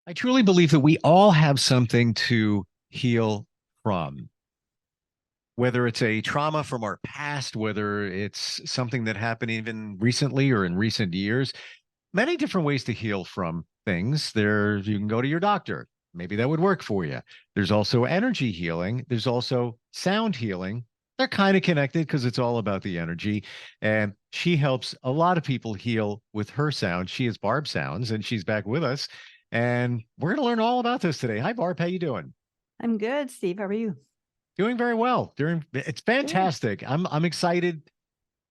I truly believe that we all have something to heal from, whether it's a trauma from our past, whether it's something that happened even recently or in recent years. Many different ways to heal from things. You can go to your doctor. Maybe that would work for you. There's also energy healing. There's also sound healing. They're kind of connected because it's all about the energy. And she helps a lot of people heal with her sound. She is Barb Sounds, and she's back with us. And we're going to learn all about this today. Hi, Barb. How you doing? I'm good, Steve. How are you? Doing very well. It's Good. fantastic. I'm excited.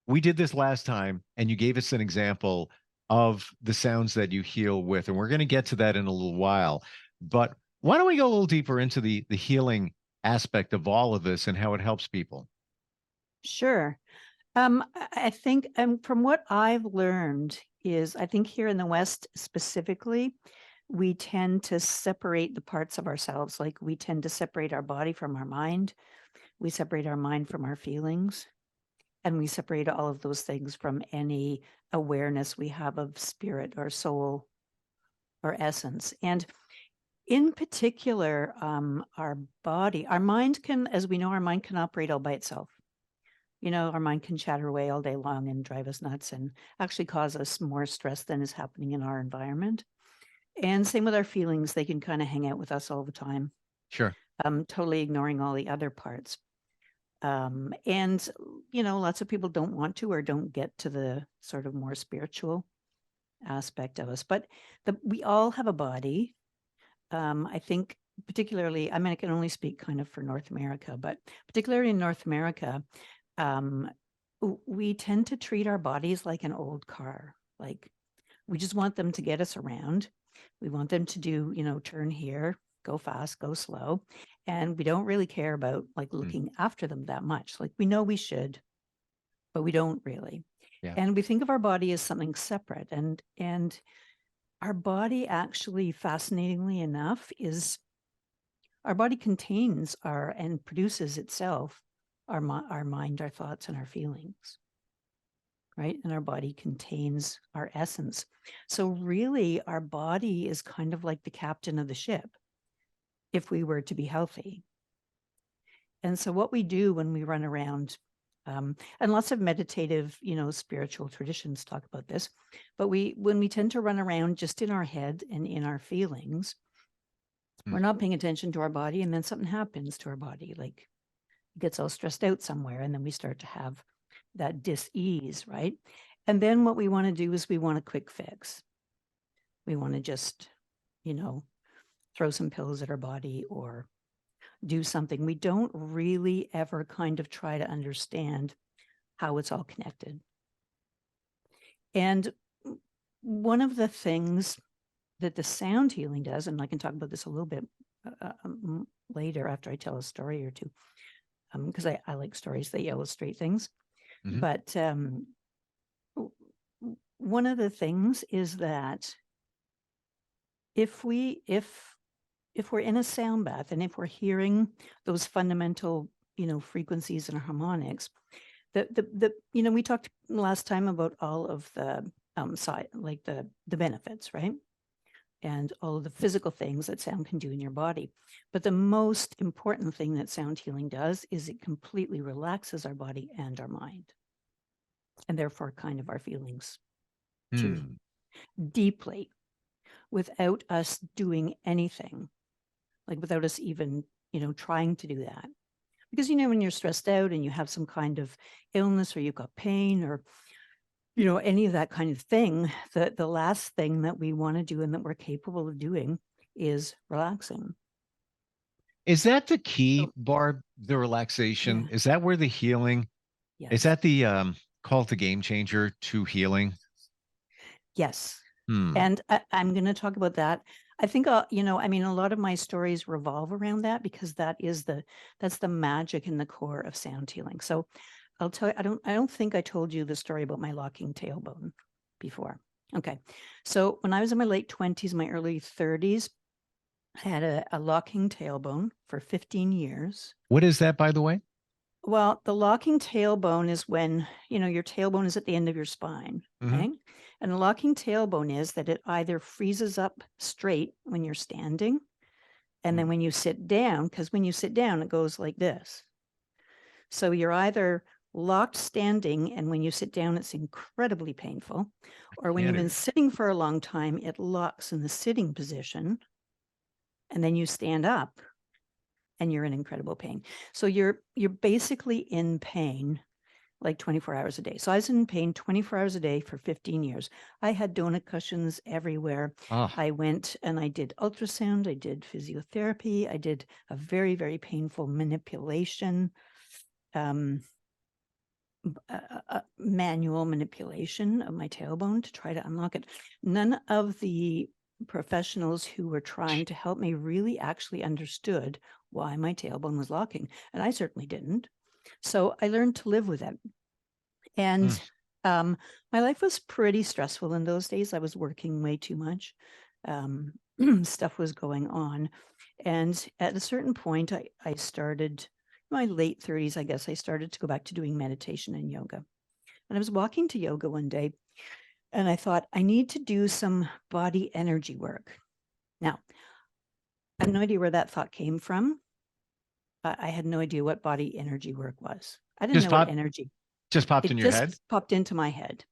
We did this last time, and you gave us an example of the sounds that you heal with, and we're going to get to that in a little while. But why don't we go a little deeper into the healing aspect of all of this and how it helps people? Sure. I think from what I've learned is I think here in the West specifically, we tend to separate the parts of ourselves. Like we tend to separate our body from our mind. We separate our mind from our feelings. And we separate all of those things from any awareness we have of spirit or soul or essence. And in particular, our body, our mind can, as we know, our mind can operate all by itself. Our mind can chatter away all day long and drive us nuts and actually cause us more stress than is happening in our environment. And same with our feelings. They can kind of hang out with us all the time, Sure. totally ignoring all the other parts. And, lots of people don't want to or don't get to the sort of more spiritual aspect of us. But we all have a body. I think particularly, I mean, I can only speak kind of for North America, but particularly in North America, um, we tend to treat our bodies like an old car. Like we just want them to get us around. We want them to do, turn here, go fast, go slow. And we don't really care about like Mm, looking after them that much. Like we know we should, but we don't really. yeah. And we think of our body as something separate. And our body actually, fascinatingly enough, is our body contains our and produces itself our mind, our thoughts, and our feelings, right? And our body contains our essence. So really, our body is kind of like the captain of the ship if we were to be healthy. And so what we do when we run around, and lots of meditative, spiritual traditions talk about this, but when we tend to run around just in our head and in our feelings, Mm. we're not paying attention to our body, and then something happens to our body, like it gets all stressed out somewhere, and then we start to have that dis-ease, right? And then what we want to do is we want a quick fix. We want to just, you know, throw some pills at our body or do something. We don't really ever kind of try to understand how it's all connected. And one of the things that the sound healing does, and I can talk about this a little bit later after I tell a story or two, because I like stories that illustrate things. Mhm. But one of the things is that if we're in a sound bath and if we're hearing those fundamental, frequencies and harmonics, we talked last time about all of the side, like the benefits, right? And all of the physical things that sound can do in your body. But the most important thing that sound healing does is it completely relaxes our body and our mind, and therefore kind of our feelings too, Hmm. deeply, without us doing anything, like without us even, trying to do that. Because, when you're stressed out and you have some kind of illness or you've got pain or any of that kind of thing, the last thing that we want to do and that we're capable of doing is relaxing. Is that the key, So, Barb? The relaxation? yeah, Is that where the healing? Is yes, that the call to game changer to healing? yes. Hmm. And I'm going to talk about that. I think, I mean, a lot of my stories revolve around that because that's the magic in the core of sound healing. So I'll tell you, I don't think I told you the story about my locking tailbone before. Okay. So when I was in my late 20s, my early 30s, I had a locking tailbone for 15 years. What is that, by the way? Well, the locking tailbone is when, your tailbone is at the end of your spine, Hmm. right? And the locking tailbone is that it either freezes up straight when you're standing, and then when you sit down, because when you sit down, it goes like this. So you're either locked standing, and when you sit down, it's incredibly painful, or when Can't you've been even. sitting for a long time, it locks in the sitting position, and then you stand up and you're in incredible pain. So you're basically in pain like 24 hours a day. So I was in pain 24 hours a day for 15 years. I had donut cushions everywhere. Ah, I went and I did ultrasound, I did physiotherapy, I did a very, very painful manipulation, um, manual manipulation of my tailbone to try to unlock it. None of the professionals who were trying to help me really actually understood why my tailbone was locking. And I certainly didn't. So I learned to live with it. And mm, my life was pretty stressful in those days. I was working way too much. Um, stuff was going on. And at a certain point, I started, my late 30s, I guess, I started to go back to doing meditation and yoga. And I was walking to yoga one day and I thought, I need to do some body energy work. Now, I have no idea where that thought came from. I had no idea what body energy work was. I didn't just know what pop, energy, just popped in it your head. just popped into my head.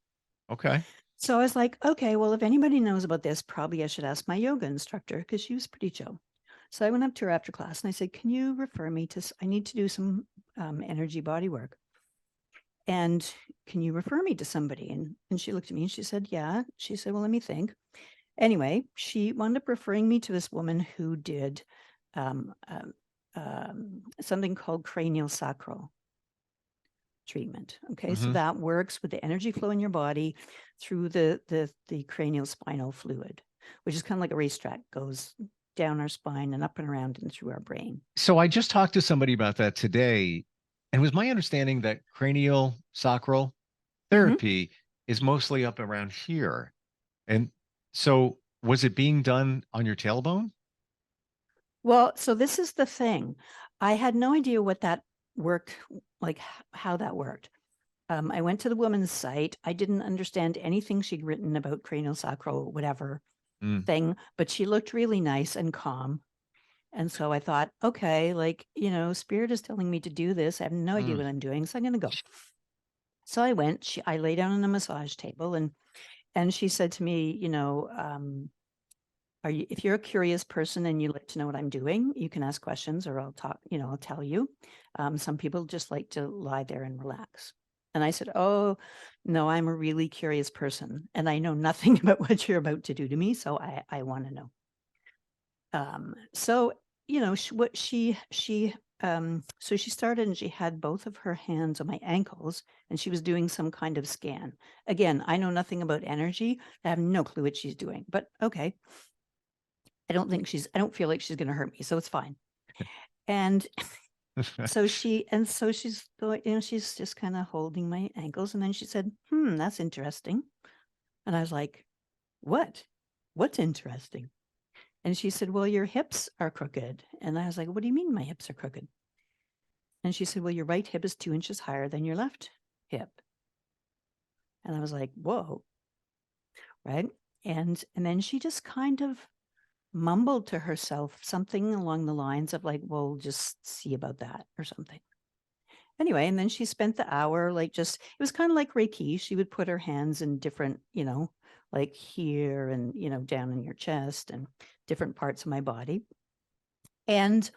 Okay. So I was like, okay, well, if anybody knows about this, probably I should ask my yoga instructor because she was pretty chill. So I went up to her after class and I said, can you refer me to, I need to do some energy body work. And can you refer me to somebody? And she looked at me and she said, yeah. She said, well, let me think. Anyway, she wound up referring me to this woman who did um, something called cranial sacral treatment. Okay, so Hmm. that works with the energy flow in your body through the cranial spinal fluid, which is kind of like a racetrack, goes down our spine and up and around and through our brain. So I just talked to somebody about that today, and it was my understanding that cranial sacral Mhm. therapy is mostly up around here. And so was it being done on your tailbone? Well, so this is the thing. I had no idea what that worked, like how that worked. I went to the woman's site. I didn't understand anything she'd written about cranial sacral, whatever Mm, thing, but she looked really nice and calm. And so I thought, okay, like, spirit is telling me to do this. I have no idea mm. what I'm doing. So I'm going to go. So I went, I lay down on a massage table and she said to me, if you're a curious person and you like to know what I'm doing, you can ask questions or I'll talk, I'll tell you. Some people just like to lie there and relax. And I said, oh, no, I'm a really curious person and I know nothing about what you're about to do to me. So I want to know. So so she started and she had both of her hands on my ankles and she was doing some kind of scan. Again, I know nothing about energy. I have no clue what she's doing, but okay. I don't feel like she's going to hurt me, so it's fine. And so she's going, she's just kind of holding my ankles. And then she said, that's interesting. And I was like, what? What's interesting? And she said, well, your hips are crooked. And I was like, what do you mean my hips are crooked? And she said, well, your right hip is 2 inches higher than your left hip. And I was like, whoa. Right. And then she just kind of mumbled to herself something along the lines of like, well, just see about that or something. Anyway, and then she spent the hour like just, it was kind of like Reiki. She would put her hands in different, like here and, down in your chest and different parts of my body. And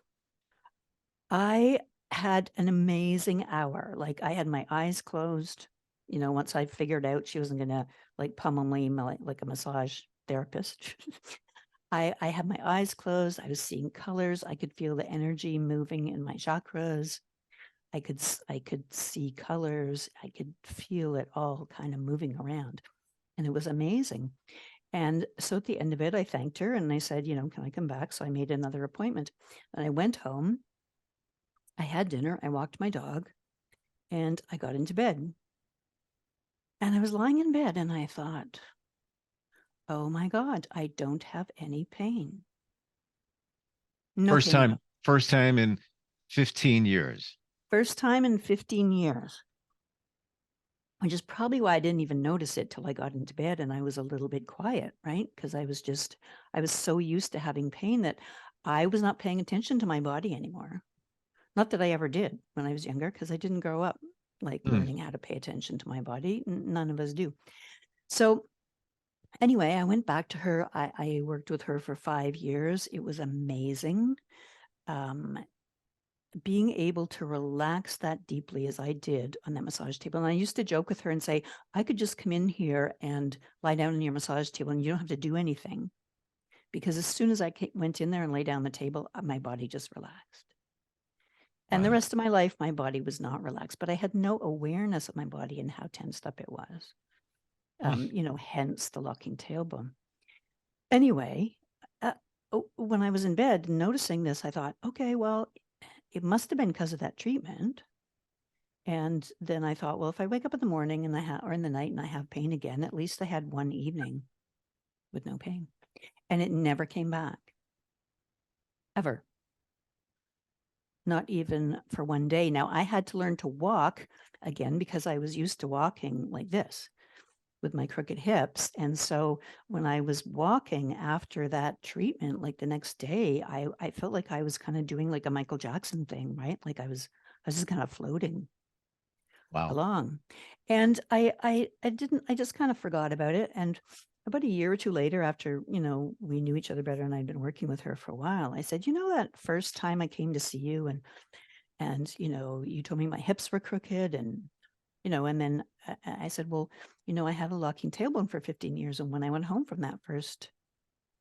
I had an amazing hour. Like I had my eyes closed, once I figured out she wasn't going to like pummel me like a massage therapist. I had my eyes closed. I was seeing colors. I could feel the energy moving in my chakras. I could see colors. I could feel it all kind of moving around. And it was amazing. And so at the end of it, I thanked her and I said, can I come back? So I made another appointment. And I went home. I had dinner. I walked my dog and I got into bed. And I was lying in bed and I thought, oh my God, I don't have any pain. No First pain at time, all. first time in 15 years. First time in 15 years, which is probably why I didn't even notice it till I got into bed and I was a little bit quiet, right? Because I was so used to having pain that I was not paying attention to my body anymore. Not that I ever did when I was younger, because I didn't grow up like Hmm. learning how to pay attention to my body. None of us do. So anyway, I went back to her. I worked with her for 5 years. It was amazing. Um, Being able to relax that deeply as I did on that massage table. And I used to joke with her and say, I could just come in here and lie down on your massage table and you don't have to do anything. Because as soon as I went in there and lay down on the table, my body just relaxed. And the Wow. rest of my life, my body was not relaxed, but I had no awareness of my body and how tensed up it was. Hmm. Hence the locking tailbone. Anyway, when I was in bed noticing this, I thought, okay, well, it must have been because of that treatment. And then I thought, well, if I wake up in the morning and or in the night and I have pain again, at least I had one evening with no pain. And it never came back, ever. Not even for one day. Now I had to learn to walk again because I was used to walking like this with my crooked hips. And so when I was walking after that treatment, like the next day, I felt like I was kind of doing like a Michael Jackson thing, right? Like I was just kind of floating Wow. along. And I just kind of forgot about it. And about a year or two later, after, we knew each other better and I'd been working with her for a while, I said, that first time I came to see you and you told me my hips were crooked and then I said, well, I had a locking tailbone for 15 years. And when I went home from that first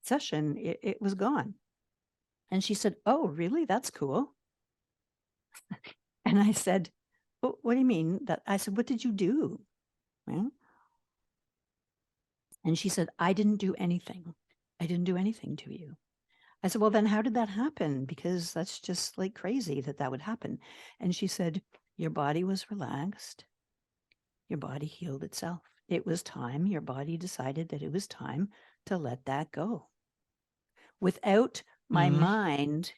session, it was gone. And she said, oh, really? That's cool. And I said, what do you mean that? I said, what did you do? Well, and she said, I didn't do anything. I didn't do anything to you. I said, well, then how did that happen? Because that's just like crazy that would happen. And she said, your body was relaxed. Your body healed itself. It was time. Your body decided that it was time to let that go without my Hmm. mind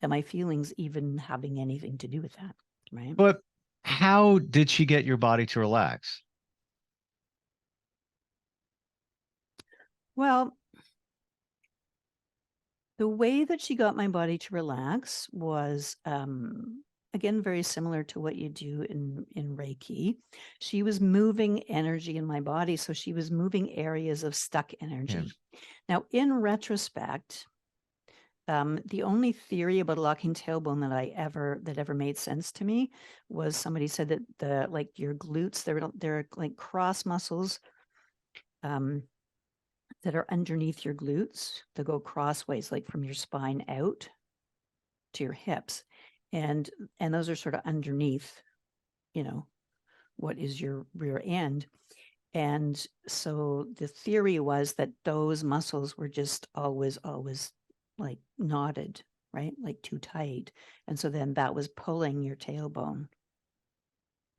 and my feelings even having anything to do with that. Right. But how did she get your body to relax? Well, the way that she got my body to relax was again very similar to what you do in Reiki. She was moving energy in my body, so she was moving areas of stuck energy. Yeah. Now, in retrospect, the only theory about a locking tailbone that ever made sense to me was somebody said that your glutes, they're like cross muscles that are underneath your glutes that go crossways, like from your spine out to your hips, and those are sort of underneath, you know, what is your rear end. And so the theory was that those muscles were just always like knotted, right? Like too tight. And so then that was pulling your tailbone,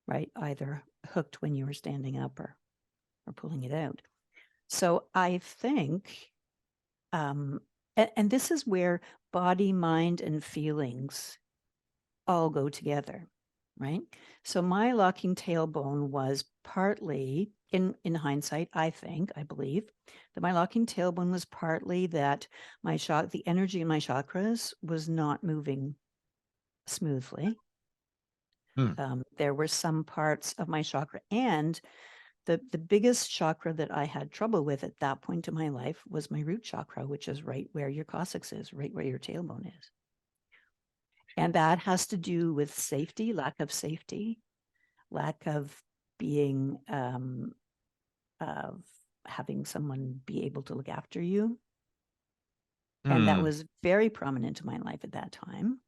right? Either hooked when you were standing up or pulling it out. So I think, and this is where body, mind, and feelings all go together, right? So my locking tailbone was partly, in hindsight, I believe, that my locking tailbone was partly that the energy in my chakras was not moving smoothly. Hmm. There were some parts of my chakra, and the biggest chakra that I had trouble with at that point in my life was my root chakra, which is right where your coccyx is, right where your tailbone is. And that has to do with safety, lack of safety, lack of being, of having someone be able to look after you. And that Hmm. was very prominent in my life at that time.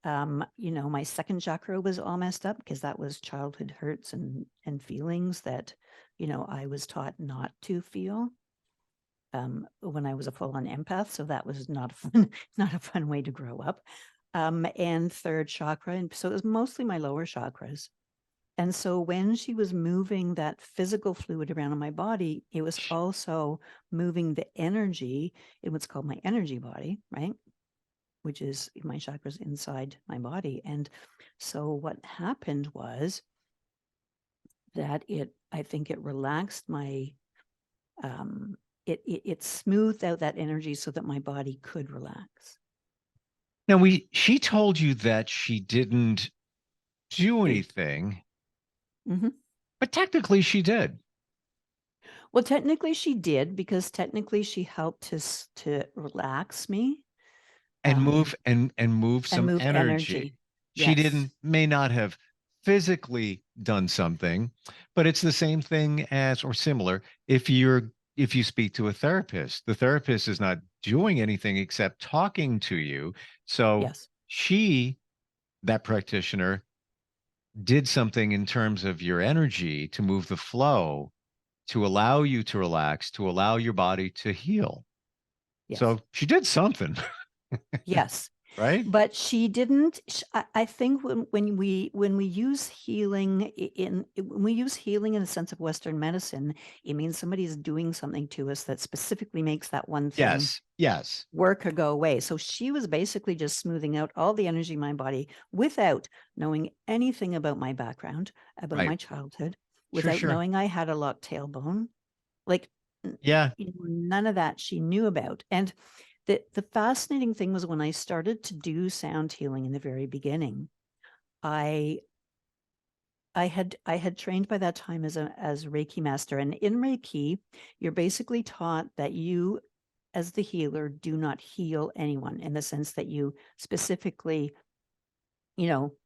My second chakra was all messed up because that was childhood hurts and feelings that, I was taught not to feel when I was a full-on empath. So that was not a fun, not a fun way to grow up. And third chakra. And so it was mostly my lower chakras. And so when she was moving that physical fluid around in my body, it was also moving the energy in what's called my energy body, right? which is my chakras inside my body. And so what happened was that I think it relaxed my, it smoothed out that energy so that my body could relax. Now she told you that she didn't do Do. anything, Mm-hmm. but technically she did. Well, technically she did, because technically she helped to relax me, And move and move and some move energy. energy. She Yes. didn't may not have physically done something, but it's the same thing as or similar if you speak to a therapist. The therapist is not doing anything except talking to you. So Yes. she, that practitioner, did something in terms of your energy to move the flow, to allow you to relax, to allow your body to heal. Yes. So she did something, Yes. right? But she didn't. I think when we use healing when we use healing in the sense of Western medicine, it means somebody is doing something to us that specifically makes that one thing Yes. Yes. work or go away. So she was basically just smoothing out all the energy in my body without knowing anything about my background, about Right. my childhood, Sure, without sure. knowing I had a locked tailbone. Like, Yeah. none of that she knew about. And the fascinating thing was when I started to do sound healing in the very beginning, I I had trained by that time as a Reiki master. And in Reiki, you're basically taught that you, as the healer, do not heal anyone, in the sense that you specifically, you know,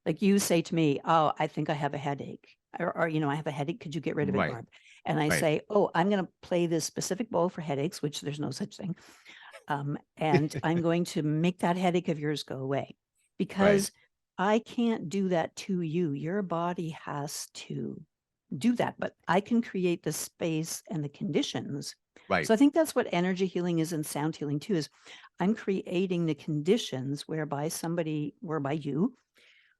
like you say to me, "Oh, I think I have a headache," or I have a headache. Could you get rid of it, Right. Barb? And I Right. say, "Oh, I'm going to play this specific bowl for headaches," which there's no such thing. And I'm going to make that headache of yours go away, Right. because I can't do that to you. Your body has to do that, but I can create the space and the conditions. Right. So I think that's what energy healing is, and sound healing too, is I'm creating the conditions whereby you,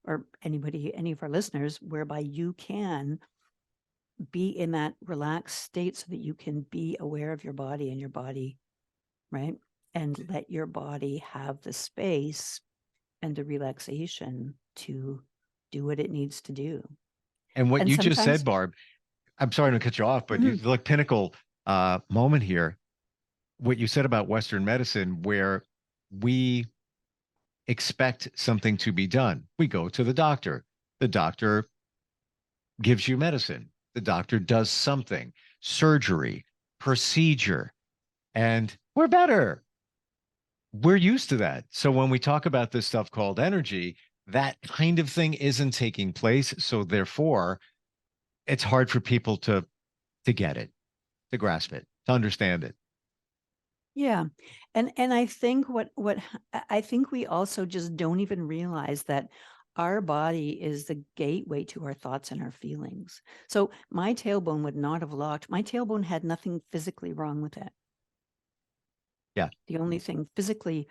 or anybody, any of our listeners, whereby you can be in that relaxed state so that you can be aware of your body and your body, right? And let your body have the space and the relaxation to do what it needs to do. And what And you just said, sometimes, Barb, I'm sorry to cut you off, but you mhm, like pinnacle moment here. What you said about Western medicine, where we expect something to be done. We go to the doctor. The doctor gives you medicine. The doctor does something, surgery, procedure, and we're better. We're used to that. So when we talk about this stuff called energy, that kind of thing isn't taking place. So therefore, it's hard for people to get it, to grasp it, to understand it. yeah. And I think I think we also just don't even realize that our body is the gateway to our thoughts and our feelings. So my tailbone would not have locked. My tailbone had nothing physically wrong with it. Yeah. The only thing physically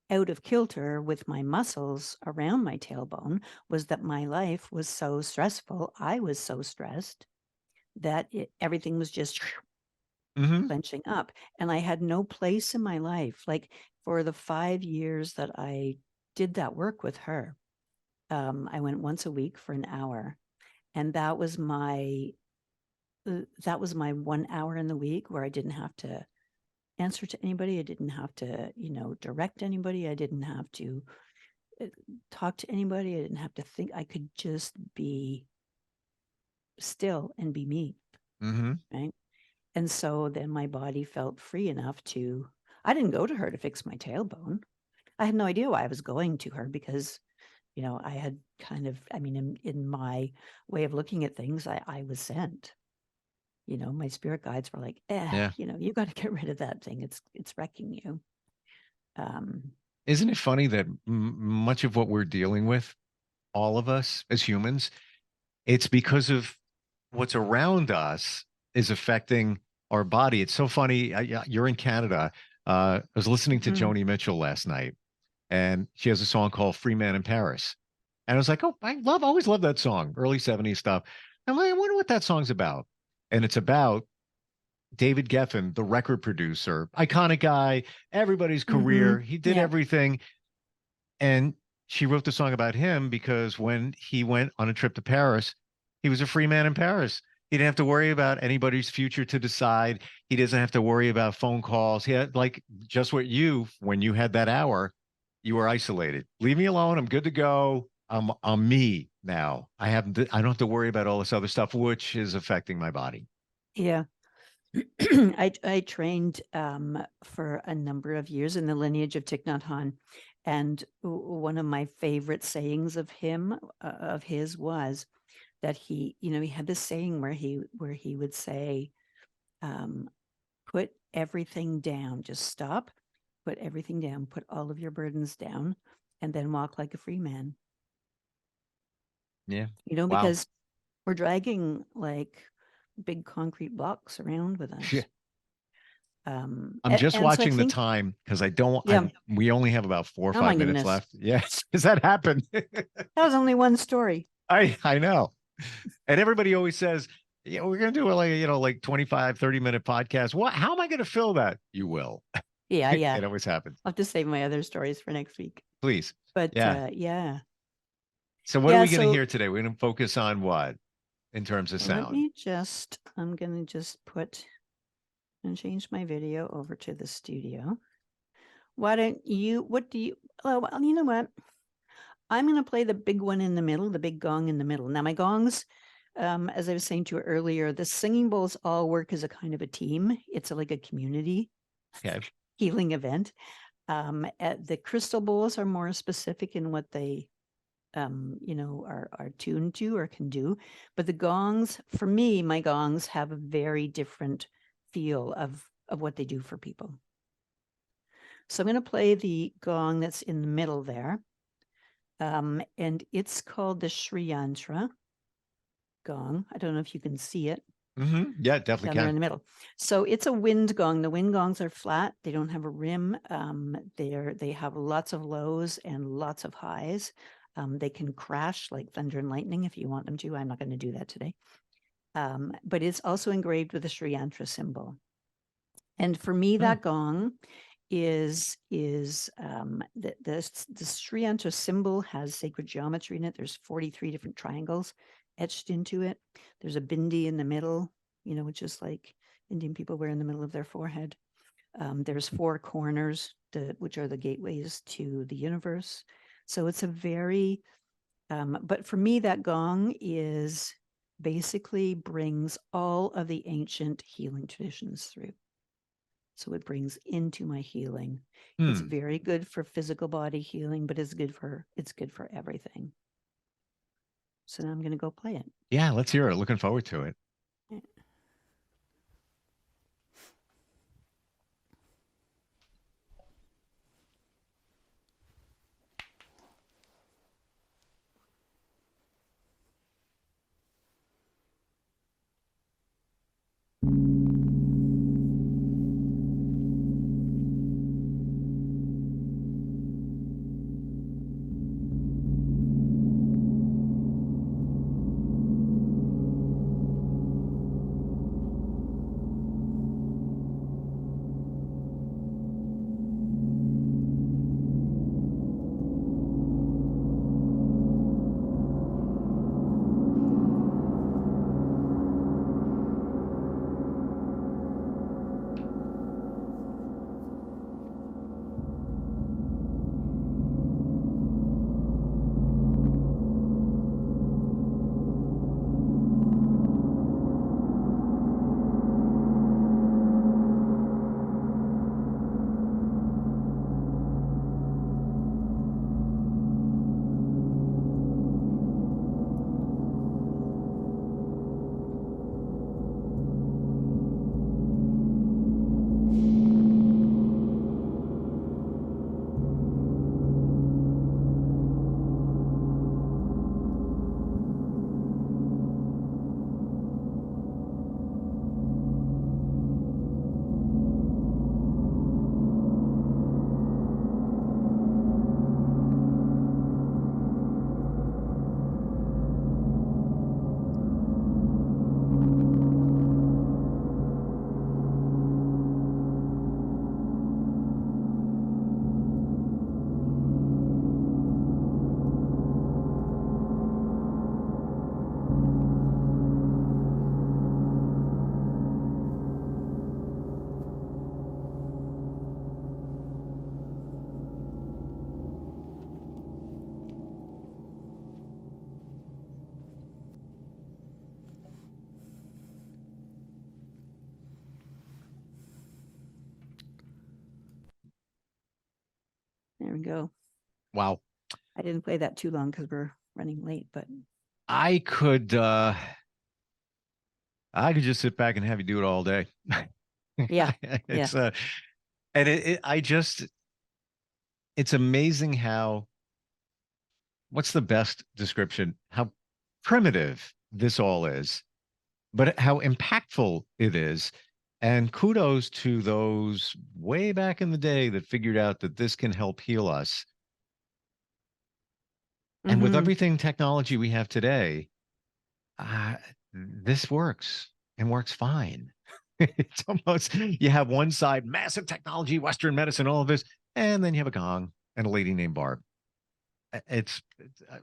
out of kilter with my muscles around my tailbone was that my life was so stressful. I was so stressed that everything was just Hmm. clenching up. And I had no place in my life. Like, for the 5 years that I did that work with her, I went once a week for an hour. And that was my 1 hour in the week where I didn't have to answer to anybody. I didn't have to, direct anybody. I didn't have to uh, talk to anybody. I didn't have to think. I could just be still and be me. Hmm. Right. And so then my body felt free enough to, I didn't go to her to fix my tailbone. I had no idea why I was going to her, because, I had kind of, I mean, in my way of looking at things, I was sent. My spirit guides were like, Yeah. you got to get rid of that thing. It's wrecking you. Um, Isn't it funny that much of what we're dealing with, all of us as humans, it's because of what's around us is affecting our body. It's so funny. You're in Canada. I was listening to mhm. Joni Mitchell last night, and she has a song called "Free Man in Paris." And I was like, "Oh, always love that song, early '70s stuff." I'm like, I wonder what that song's about. And it's about David Geffen, the record producer, iconic guy, everybody's Mm-hmm. career. He did Yeah. everything. And she wrote the song about him because when he went on a trip to Paris, he was a free man in Paris. He didn't have to worry about anybody's future to decide. He doesn't have to worry about phone calls. He had like just what when you had that hour, you were isolated. Leave me alone. I'm good to go. I'm me now. I don't have to worry about all this other stuff, which is affecting my body. Yeah. I trained for a number of years in the lineage of Thich Nhat Hanh, and one of my favorite sayings of his was that he had this saying where he would say, put everything down, just stop, put everything down, put all of your burdens down, and then walk like a free man. Yeah. Wow. Because we're dragging like big concrete blocks around with us. Yeah. I'm just watching the time because we only have about 4 or 5 minutes left. Yes. Does that happen? That was only one story. I know. And everybody always says, yeah, we're going to do like 25, 30-minute podcast. How am I going to fill that? You will. Yeah. It always happens. I'll have to save my other stories for next week. Please. But yeah. So what are we going to hear today? We're going to focus on what in terms of sound? I'm going to just change my video over to the studio. What do you, well, you know what? I'm going to play the big one in the middle, the big gong in the middle. Now my gongs, as I was saying to you earlier, the singing bowls all work as a kind of a team. It's like a community healing event. The crystal bowls are more specific in what they are tuned to or can do. But the gongs, for me, my gongs have a very different feel of what they do for people. So I'm going to play the gong that's in the middle there. And it's called the Sri Yantra gong. I don't know if you can see it. Mm-hmm. Yeah, definitely down there in the middle. So it's a wind gong. The wind gongs are flat. They don't have a rim. They have lots of lows and lots of highs. They can crash like thunder and lightning if you want them to. I'm not going to do that today. But it's also engraved with the Sri Yantra symbol. And for me, that gong is the Sri Yantra symbol has sacred geometry in it. There's 43 different triangles etched into it. There's a bindi in the middle, which is like Indian people wear in the middle of their forehead. There's 4 corners, which are the gateways to the universe. So it's a very, but for me, that gong is basically brings all of the ancient healing traditions through. So it brings into my healing. It's very good for physical body healing, but it's good for everything. So now I'm going to go play it. Yeah, let's hear it. Looking forward to it. There we go. Wow. I didn't play that too long because we're running late, but I could just sit back and have you do it all day. yeah, yeah. It's and it's amazing how, what's the best description? How primitive this all is, but how impactful it is. And kudos to those way back in the day that figured out that this can help heal us. And with Mm-hmm. everything technology we have today, uh, this works and works fine. It's almost, you have one side, massive technology, Western medicine, all of this, and then you have a gong and a lady named Barb. It's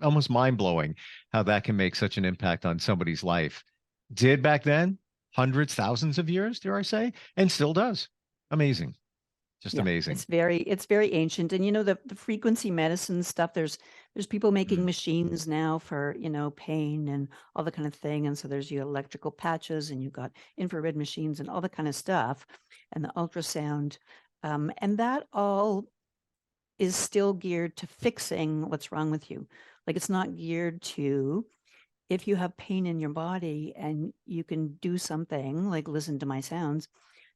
almost mind blowing how that can make such an impact on somebody's life. Did back then, hundreds, thousands of years, dare I say, and still does. Amazing, just Yeah, amazing. it's very ancient. And the frequency medicine stuff, there's people making Mm, machines now for, pain and all the kind of thing. And so there's your electrical patches and you've got infrared machines and all the kind of stuff and the ultrasound. And that all is still geared to fixing what's wrong with you. Like it's not geared to, if you have pain in your body and you can do something like listen to my sounds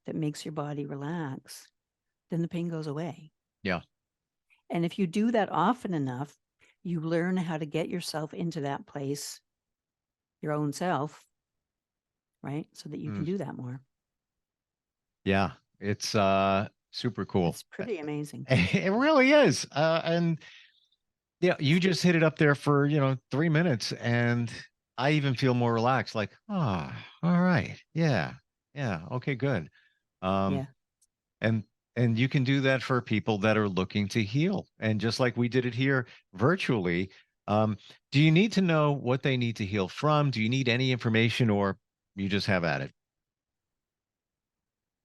that makes your body relax, then the pain goes away. yeah. And if you do that often enough, you learn how to get yourself into that place, your own self, right? So that you can Mm, do that more. yeah. It's super cool. It's pretty amazing. It really is. And yeah, you just hit it up there for, 3 minutes, and I even feel more relaxed, like, ah, all right. Yeah. Yeah. Okay, good. Um, Yeah. and you can do that for people that are looking to heal. And just like we did it here virtually, do you need to know what they need to heal from? Do you need any information, or you just have at it?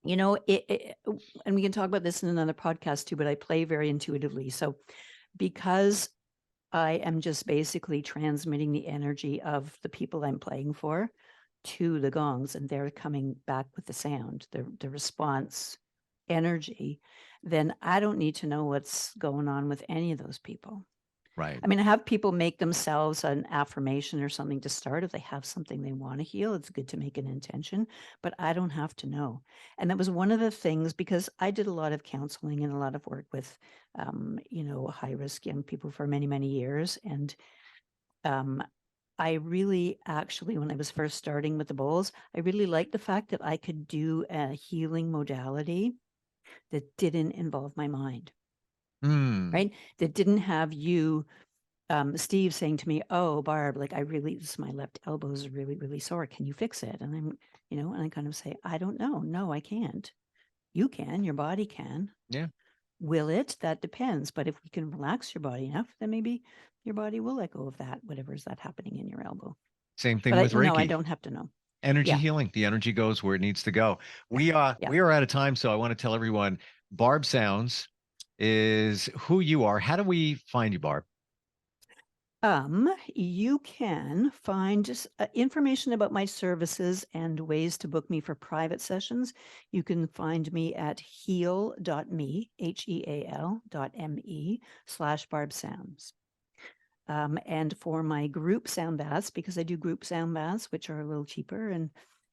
And we can talk about this in another podcast too, but I play very intuitively. So because I am just basically transmitting the energy of the people I'm playing for to the gongs, and they're coming back with the sound, the response energy, then I don't need to know what's going on with any of those people. Right. I mean, I have people make themselves an affirmation or something to start. If they have something they want to heal, it's good to make an intention, but I don't have to know. And that was one of the things, because I did a lot of counseling and a lot of work with, high risk young people for many, many years. And I really actually, when I was first starting with the bowls, I really liked the fact that I could do a healing modality that didn't involve my mind, Hmm. right? That didn't have you, Steve, saying to me, "Oh, Barb, like my left elbow is really, really sore. Can you fix it?" And and I kind of say, "I don't know. No, I can't. You can. Your body can. Yeah. Will it? That depends. But if we can relax your body enough, then maybe your body will let go of that, whatever is that happening in your elbow." Same thing But with I Reiki. don't have to know. Energy Yeah, healing. The energy goes where it needs to go. yeah. We are out of time, so I want to tell everyone, Barb Sounds is who you are. How do we find you, Barb? You can find just information about my services and ways to book me for private sessions. You can find me at heal.me, heal.me/Barb Sounds. And for my group sound baths, because I do group sound baths, which are a little cheaper and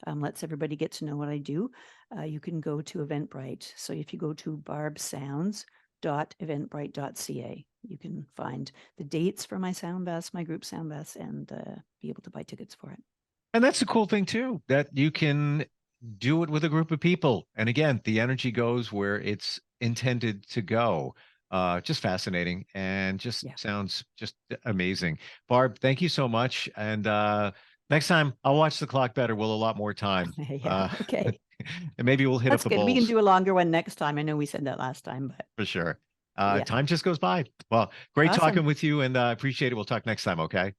lets everybody get to know what I do, you can go to Eventbrite. So if you go to barbsounds.eventbrite.ca, you can find the dates for my sound baths, my group sound baths, and be able to buy tickets for it. And that's the cool thing too, that you can do it with a group of people. And again, the energy goes where it's intended to go. Just fascinating, and just Yeah. sounds just amazing. Barb, thank you so much. And next time I'll watch the clock better. We'll a lot more time. Yeah. Uh, Okay. and maybe we'll hit up That's the good. We can bowls do a longer one next time. I know we said that last time, but for sure. yeah. Time just goes by. Well, great talking Awesome. with you, and I appreciate it. We'll talk next time. Okay.